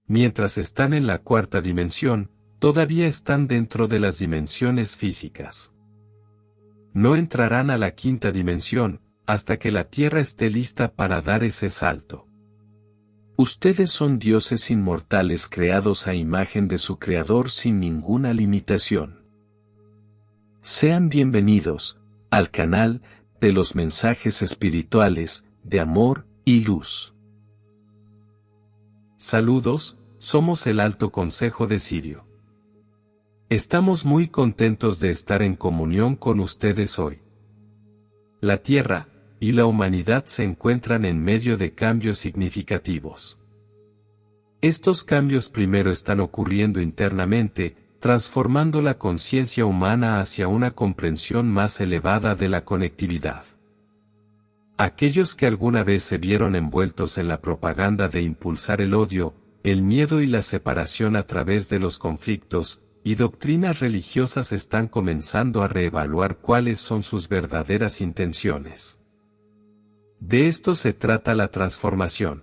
Mientras están en la cuarta dimensión, todavía están dentro de las dimensiones físicas. No entrarán a la quinta dimensión, hasta que la Tierra esté lista para dar ese salto. Ustedes son dioses inmortales creados a imagen de su Creador sin ninguna limitación. Sean bienvenidos al canal de los mensajes espirituales de amor y luz. Saludos, somos el Alto Consejo de Sirio. Estamos muy contentos de estar en comunión con ustedes hoy. La Tierra y la humanidad se encuentran en medio de cambios significativos. Estos cambios primero están ocurriendo internamente, transformando la conciencia humana hacia una comprensión más elevada de la conectividad. Aquellos que alguna vez se vieron envueltos en la propaganda de impulsar el odio, el miedo y la separación a través de los conflictos y doctrinas religiosas están comenzando a reevaluar cuáles son sus verdaderas intenciones. De esto se trata la transformación.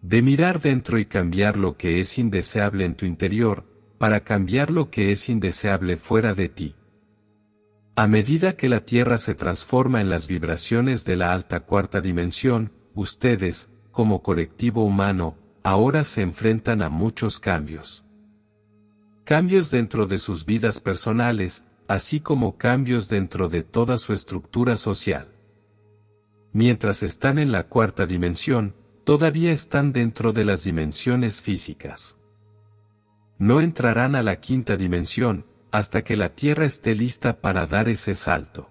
De mirar dentro y cambiar lo que es indeseable en tu interior, para cambiar lo que es indeseable fuera de ti. A medida que la Tierra se transforma en las vibraciones de la alta cuarta dimensión, ustedes, como colectivo humano, ahora se enfrentan a muchos cambios. Cambios dentro de sus vidas personales, así como cambios dentro de toda su estructura social. Mientras están en la cuarta dimensión, todavía están dentro de las dimensiones físicas. No entrarán a la quinta dimensión, hasta que la Tierra esté lista para dar ese salto.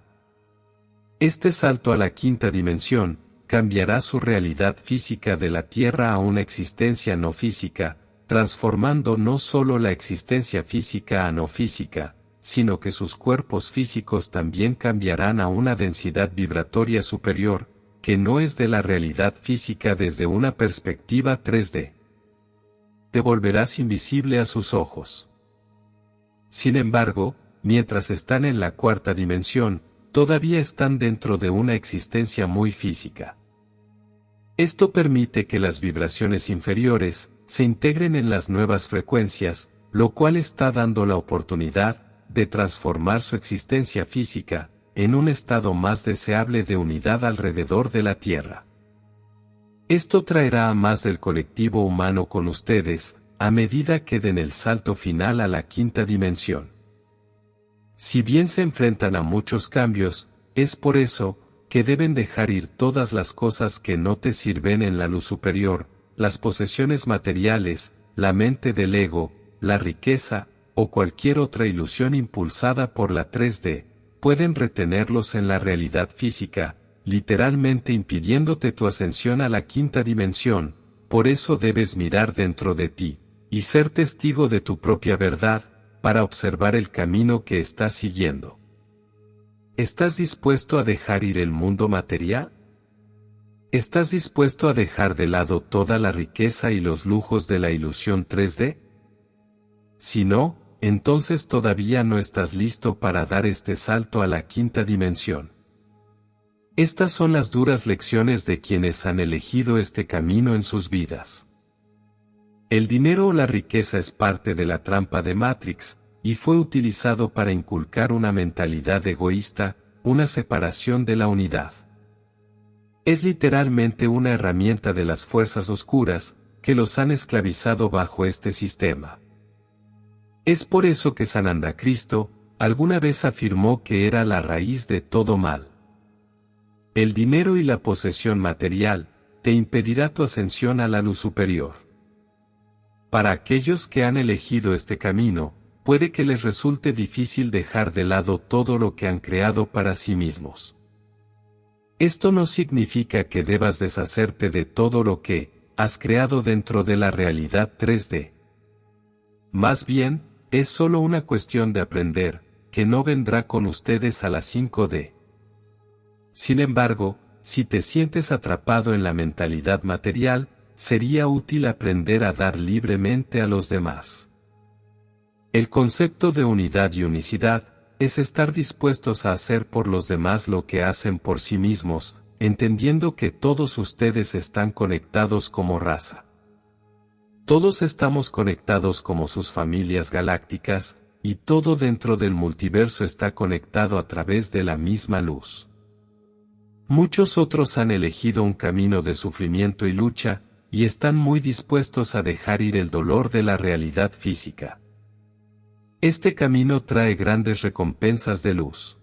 Este salto a la quinta dimensión, cambiará su realidad física de la Tierra a una existencia no física, transformando no solo la existencia física a no física, sino que sus cuerpos físicos también cambiarán a una densidad vibratoria superior, que no es de la realidad física desde una perspectiva 3D. Te volverás invisible a sus ojos. Sin embargo, mientras están en la cuarta dimensión, todavía están dentro de una existencia muy física. Esto permite que las vibraciones inferiores se integren en las nuevas frecuencias, lo cual está dando la oportunidad de transformar su existencia física en un estado más deseable de unidad alrededor de la Tierra. Esto traerá a más del colectivo humano con ustedes, a medida que den el salto final a la quinta dimensión. Si bien se enfrentan a muchos cambios, es por eso que deben dejar ir todas las cosas que no te sirven en la luz superior, las posesiones materiales, la mente del ego, la riqueza, o cualquier otra ilusión impulsada por la 3D, pueden retenerlos en la realidad física, literalmente impidiéndote tu ascensión a la quinta dimensión. Por eso debes mirar dentro de ti, y ser testigo de tu propia verdad, para observar el camino que estás siguiendo. ¿Estás dispuesto a dejar ir el mundo material? ¿Estás dispuesto a dejar de lado toda la riqueza y los lujos de la ilusión 3D? Si no, entonces todavía no estás listo para dar este salto a la quinta dimensión. Estas son las duras lecciones de quienes han elegido este camino en sus vidas. El dinero o la riqueza es parte de la trampa de Matrix, y fue utilizado para inculcar una mentalidad egoísta, una separación de la unidad. Es literalmente una herramienta de las fuerzas oscuras, que los han esclavizado bajo este sistema. Es por eso que Sananda Cristo, alguna vez afirmó que era la raíz de todo mal. El dinero y la posesión material, te impedirá tu ascensión a la luz superior. Para aquellos que han elegido este camino, puede que les resulte difícil dejar de lado todo lo que han creado para sí mismos. Esto no significa que debas deshacerte de todo lo que has creado dentro de la realidad 3D. Más bien, es solo una cuestión de aprender, que no vendrá con ustedes a la 5D. Sin embargo, si te sientes atrapado en la mentalidad material, sería útil aprender a dar libremente a los demás. El concepto de unidad y unicidad es estar dispuestos a hacer por los demás lo que hacen por sí mismos, entendiendo que todos ustedes están conectados como raza. Todos estamos conectados como sus familias galácticas, y todo dentro del multiverso está conectado a través de la misma luz. Muchos otros han elegido un camino de sufrimiento y lucha, y están muy dispuestos a dejar ir el dolor de la realidad física. Este camino trae grandes recompensas de luz.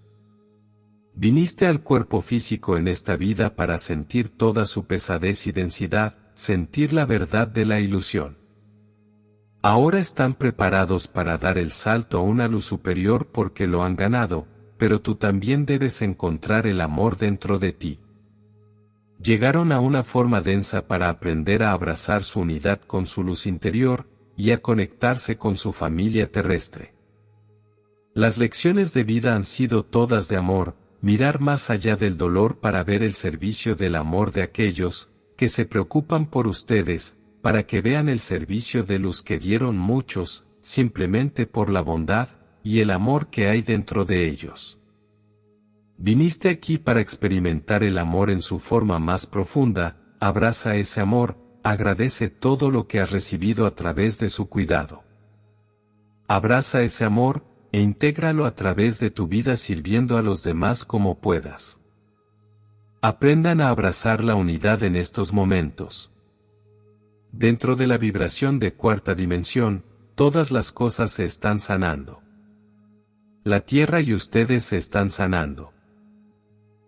Viniste al cuerpo físico en esta vida para sentir toda su pesadez y densidad, sentir la verdad de la ilusión. Ahora están preparados para dar el salto a una luz superior porque lo han ganado, pero tú también debes encontrar el amor dentro de ti. Llegaron a una forma densa para aprender a abrazar su unidad con su luz interior, y a conectarse con su familia terrestre. Las lecciones de vida han sido todas de amor, mirar más allá del dolor para ver el servicio del amor de aquellos, que se preocupan por ustedes, para que vean el servicio de luz que dieron muchos, simplemente por la bondad, y el amor que hay dentro de ellos. Viniste aquí para experimentar el amor en su forma más profunda, abraza ese amor, agradece todo lo que has recibido a través de su cuidado. Abraza ese amor, e intégralo a través de tu vida sirviendo a los demás como puedas. Aprendan a abrazar la unidad en estos momentos. Dentro de la vibración de cuarta dimensión, todas las cosas se están sanando. La Tierra y ustedes se están sanando.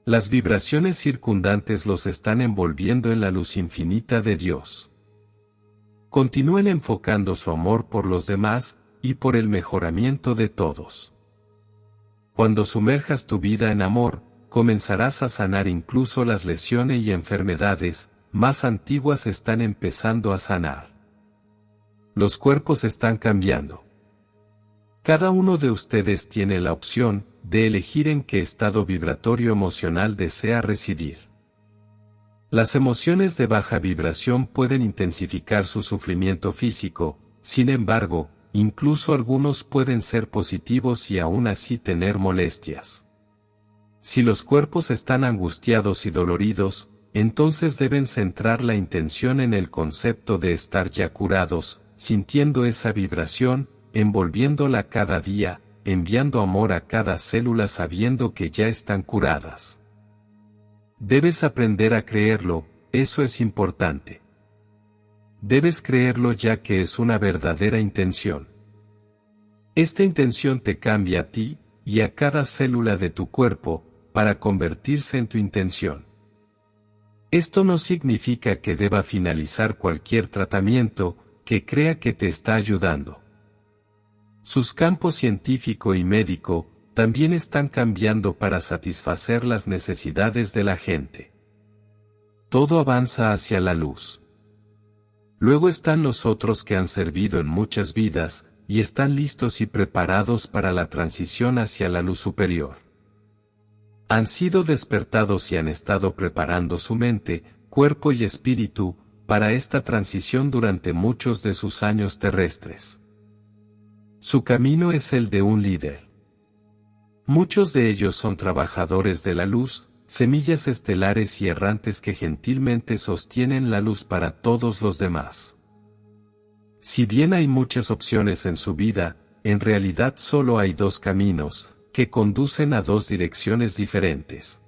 Las vibraciones circundantes los están envolviendo en la luz infinita de Dios. Continúen enfocando su amor por los demás, y por el mejoramiento de todos. Cuando sumerjas tu vida en amor, comenzarás a sanar incluso las lesiones y enfermedades más antiguas están empezando a sanar. Los cuerpos están cambiando. Cada uno de ustedes tiene la opción de elegir en qué estado vibratorio emocional desea residir. Las emociones de baja vibración pueden intensificar su sufrimiento físico, sin embargo, incluso algunos pueden ser positivos y aún así tener molestias. Si los cuerpos están angustiados y doloridos, entonces deben centrar la intención en el concepto de estar ya curados, sintiendo esa vibración, envolviéndola cada día, enviando amor a cada célula sabiendo que ya están curadas. Debes aprender a creerlo, eso es importante. Debes creerlo ya que es una verdadera intención. Esta intención te cambia a ti, y a cada célula de tu cuerpo, para convertirse en tu intención. Esto no significa que deba finalizar cualquier tratamiento, que crea que te está ayudando. Sus campos científico y médico, también están cambiando para satisfacer las necesidades de la gente. Todo avanza hacia la luz. Luego están los otros que han servido en muchas vidas, y están listos y preparados para la transición hacia la luz superior. Han sido despertados y han estado preparando su mente, cuerpo y espíritu, para esta transición durante muchos de sus años terrestres. Su camino es el de un líder. Muchos de ellos son trabajadores de la luz, semillas estelares y errantes que gentilmente sostienen la luz para todos los demás. Si bien hay muchas opciones en su vida, en realidad solo hay dos caminos, que conducen a dos direcciones diferentes.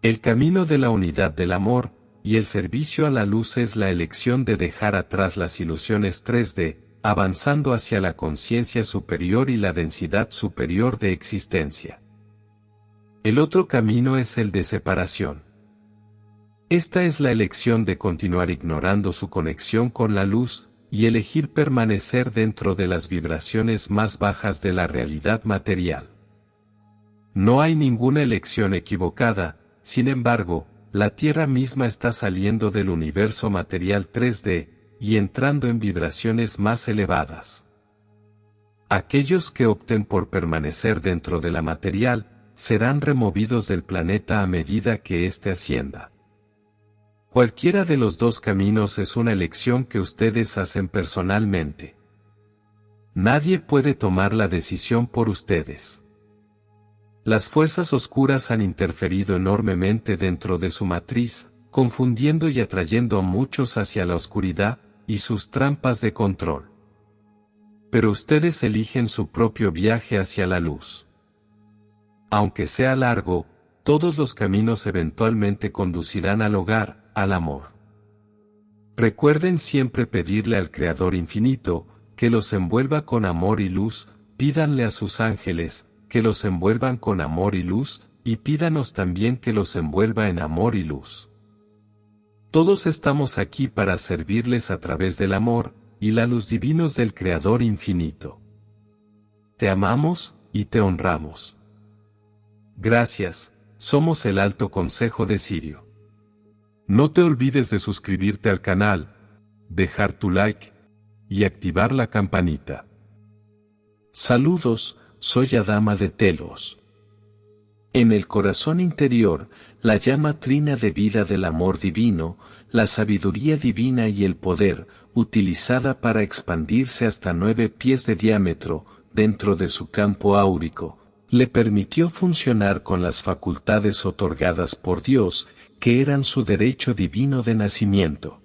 El camino de la unidad del amor, y el servicio a la luz es la elección de dejar atrás las ilusiones 3D, avanzando hacia la conciencia superior y la densidad superior de existencia. El otro camino es el de separación. Esta es la elección de continuar ignorando su conexión con la luz, y elegir permanecer dentro de las vibraciones más bajas de la realidad material. No hay ninguna elección equivocada, sin embargo, la Tierra misma está saliendo del universo material 3D, y entrando en vibraciones más elevadas. Aquellos que opten por permanecer dentro de la material, serán removidos del planeta a medida que éste ascienda. Cualquiera de los dos caminos es una elección que ustedes hacen personalmente. Nadie puede tomar la decisión por ustedes. Las fuerzas oscuras han interferido enormemente dentro de su matriz, confundiendo y atrayendo a muchos hacia la oscuridad, y sus trampas de control. Pero ustedes eligen su propio viaje hacia la luz. Aunque sea largo, todos los caminos eventualmente conducirán al hogar, al amor. Recuerden siempre pedirle al Creador infinito, que los envuelva con amor y luz, pídanle a sus ángeles, que los envuelvan con amor y luz, y pídanos también que los envuelva en amor y luz. Todos estamos aquí para servirles a través del amor, y la luz divinos del Creador infinito. Te amamos, y te honramos. Gracias, somos el Alto Consejo de Sirio. No te olvides de suscribirte al canal, dejar tu like, y activar la campanita. Saludos, soy Adama de Telos. En el corazón interior, la llama trina de vida del amor divino, la sabiduría divina y el poder, utilizada para expandirse hasta 9 pies de diámetro, dentro de su campo áurico, le permitió funcionar con las facultades otorgadas por Dios, que eran su derecho divino de nacimiento.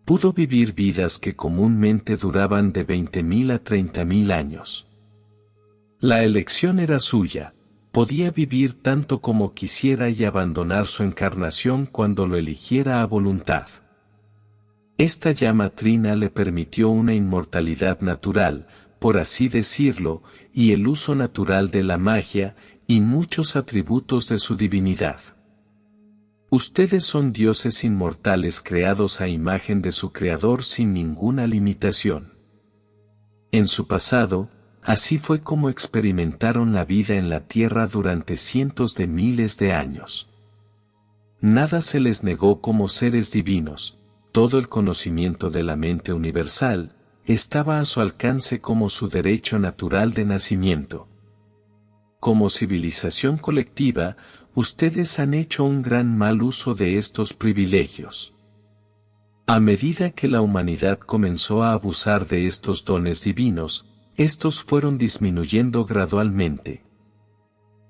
Pudo vivir vidas que comúnmente duraban de 20.000 a 30.000 años. La elección era suya. Podía vivir tanto como quisiera y abandonar su encarnación cuando lo eligiera a voluntad. Esta llama trina le permitió una inmortalidad natural, por así decirlo, y el uso natural de la magia, y muchos atributos de su divinidad. Ustedes son dioses inmortales creados a imagen de su Creador sin ninguna limitación. En su pasado, así fue como experimentaron la vida en la tierra durante cientos de miles de años. Nada se les negó como seres divinos, todo el conocimiento de la mente universal estaba a su alcance como su derecho natural de nacimiento. Como civilización colectiva, ustedes han hecho un gran mal uso de estos privilegios. A medida que la humanidad comenzó a abusar de estos dones divinos, estos fueron disminuyendo gradualmente.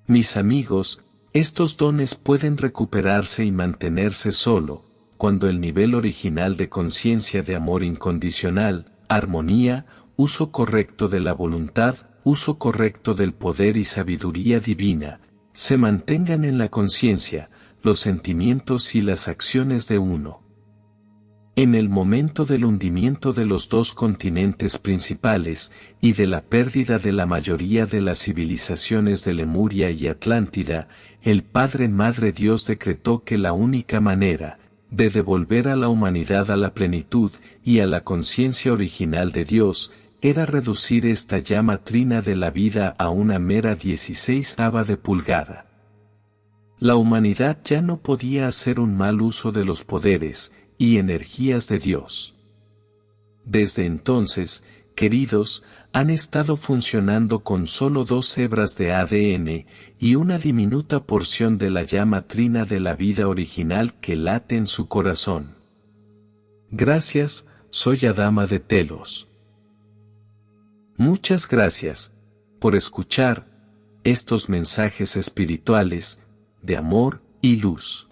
Mis amigos, estos dones pueden recuperarse y mantenerse solo, cuando el nivel original de conciencia de amor incondicional, armonía, uso correcto de la voluntad, uso correcto del poder y sabiduría divina, se mantengan en la conciencia, los sentimientos y las acciones de uno. En el momento del hundimiento de los 2 continentes principales, y de la pérdida de la mayoría de las civilizaciones de Lemuria y Atlántida, el Padre Madre Dios decretó que la única manera de devolver a la humanidad a la plenitud y a la conciencia original de Dios, era reducir esta llama trina de la vida a una mera 16ava de pulgada. La humanidad ya no podía hacer un mal uso de los poderes y energías de Dios. Desde entonces, queridos, han estado funcionando con solo 2 hebras de ADN y una diminuta porción de la llama trina de la vida original que late en su corazón. Gracias, soy Adama de Telos. Muchas gracias por escuchar estos mensajes espirituales de amor y luz.